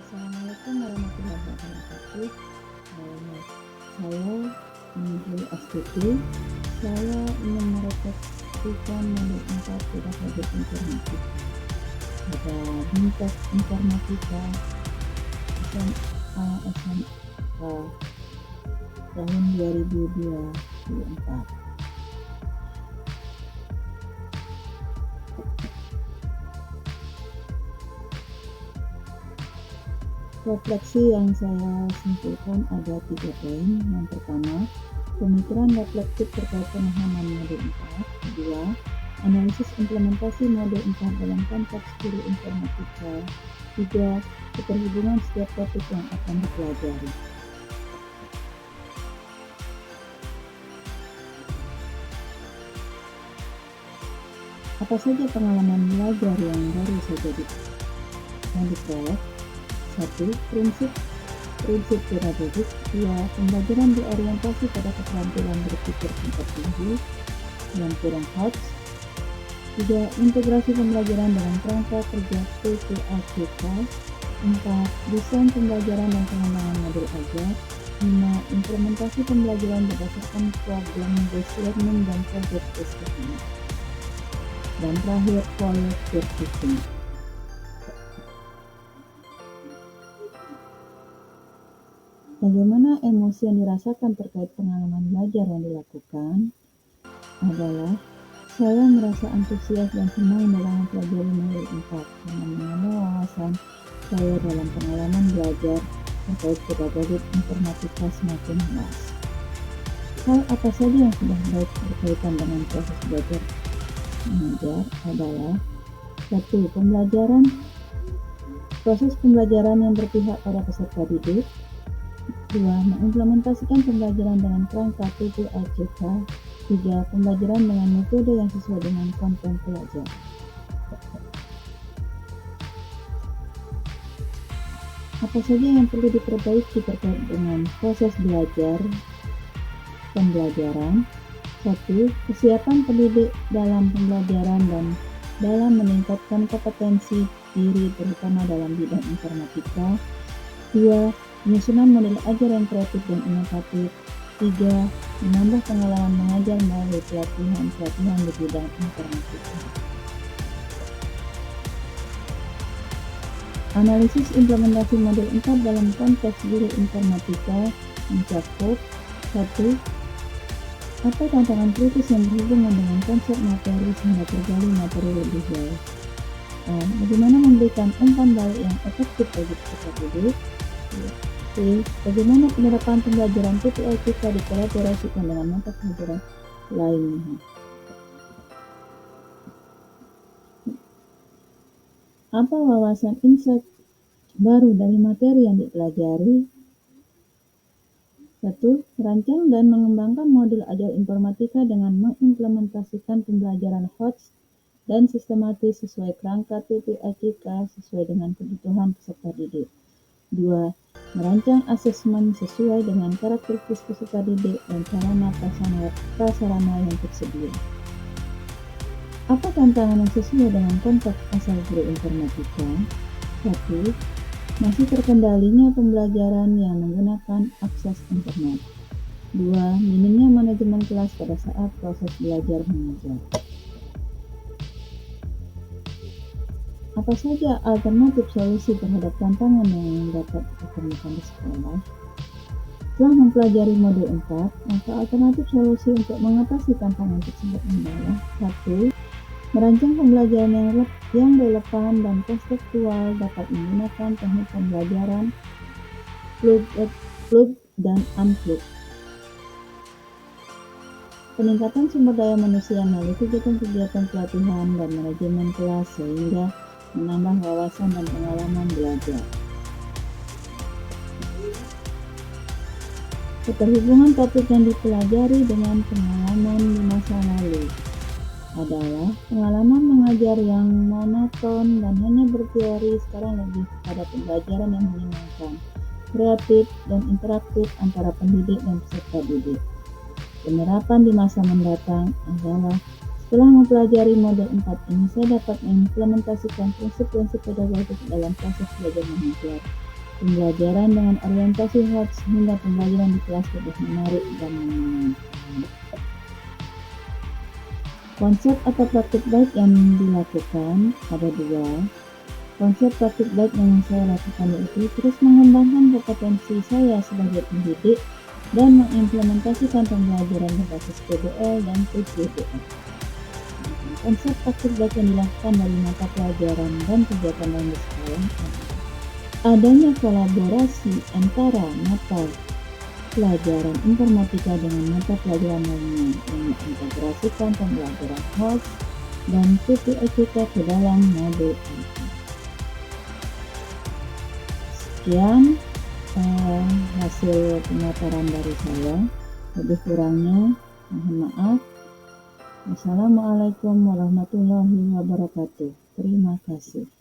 Assalamualaikum warahmatullahi wabarakatuh. Saya Nurul Astuti. Saya ingin merefleksikan modul 4 pedagogik informatika pada lintas informatika SMA SMK tahun 2024. Refleksi yang saya simpulkan ada 3 poin. Yang pertama, pemikiran reflektif terkait pemahaman modul 4. Kedua, analisis implementasi modul 4 dalam konteks guru informatika. 3, keterhubungan setiap topik yang akan dipelajari. Apa saja pengalaman belajar yang baru saja diperoleh? 1. Prinsip pedagogik. 2. Pembelajaran berorientasi pada keterampilan berpikir tingkat tinggi yang kurang hot. 3. Integrasi pembelajaran dengan kerangka kerja PPACK. 4. Desain pembelajaran dan pengembangan modul ajar. 5. Implementasi pembelajaran berdasarkan problem based learning dan project based learning. Dan terakhir, project teaching. Bagaimana emosi yang dirasakan terkait pengalaman belajar yang dilakukan adalah saya merasa antusias dan senang dalam mempelajari modul 4 karena menambah wawasan saya dalam pengalaman belajar terkait pedagogik informatika semakin luas. Hal apa saja yang sudah baik berkaitan dengan proses belajar mengajar adalah 1. Proses pembelajaran yang berpihak pada peserta didik. 2. Mengimplementasikan pembelajaran dengan kerangka PPACK. 3. Pembelajaran dengan metode yang sesuai dengan konten pelajar. Apa saja yang perlu diperbaiki terkait dengan proses pembelajaran? 1. Kesiapan pendidik dalam pembelajaran dan dalam meningkatkan kompetensi diri terutama dalam bidang informatika. 2. Penyusunan model ajar yang kreatif dan inovatif. 3. Menambah pengalaman mengajar melalui pelatihan di bidang informatika. Analisis implementasi modul 4 dalam konteks guru informatika mencakup 1. Apa tantangan kritis yang berhubungan dengan konsep materi sehingga tergali materi lebih jauh? Bagaimana memberikan umpan balik yang efektif bagi peserta didik? Bagaimana penerapan pembelajaran PPACK dikolaborasikan dengan mata pelajaran lainnya? Apa wawasan insight baru dari materi yang dipelajari? 1. Merancang dan mengembangkan modul ajar informatika dengan mengimplementasikan pembelajaran HOTS dan sistematis sesuai kerangka PPACK sesuai dengan kebutuhan peserta didik. 2. Merancang asesmen sesuai dengan karakteristik peserta didik dan sarana prasarana yang tersedia. Apa tantangan yang sesuai dengan konteks asal guru informatika? 1. Masih terkendalinya pembelajaran yang menggunakan akses internet. 2. Minimnya manajemen kelas pada saat proses belajar mengajar. Apa saja alternatif solusi terhadap tantangan yang dapat ditemukan di sekolah? Setelah mempelajari modul 4, maka alternatif solusi untuk mengatasi tantangan tersebut adalah 1. Merancang pembelajaran yang relevan dan konseptual dapat menggunakan teknik pembelajaran plug dan unplug. Peningkatan sumber daya manusia melalui kegiatan-kegiatan pelatihan dan manajemen kelas sehingga menambah wawasan dan pengalaman belajar. Keterhubungan topik yang dipelajari dengan pengalaman di masa lalu adalah pengalaman mengajar yang monoton dan hanya berteori sekarang lebih pada pembelajaran yang menyenangkan, kreatif, dan interaktif antara pendidik dan peserta didik. Penerapan di masa mendatang adalah setelah mempelajari modul 4 ini, saya dapat mengimplementasikan prinsip-prinsip pedagogik dalam proses belajar mengajar pembelajaran dengan orientasi HOTS hingga pembelajaran di kelas lebih menarik dan menyenangkan. Konsep atau praktik baik yang dilakukan ada dua. Konsep praktik baik yang saya lakukan yaitu terus mengembangkan kompetensi saya sebagai pendidik dan mengimplementasikan pembelajaran berbasis PBL dan PJBL. Konsep praktik baik yang dilakukan dari mata pelajaran dan kegiatan lain di sekolah adanya kolaborasi antara mata pelajaran informatika dengan mata pelajaran lainnya yang mengintegrasikan pembelajaran HOTS dan PPIK ke dalam modul IT. Sekian hasil pemaparan dari saya. Lebih kurangnya mohon maaf. Wassalamualaikum warahmatullahi wabarakatuh. Terima kasih.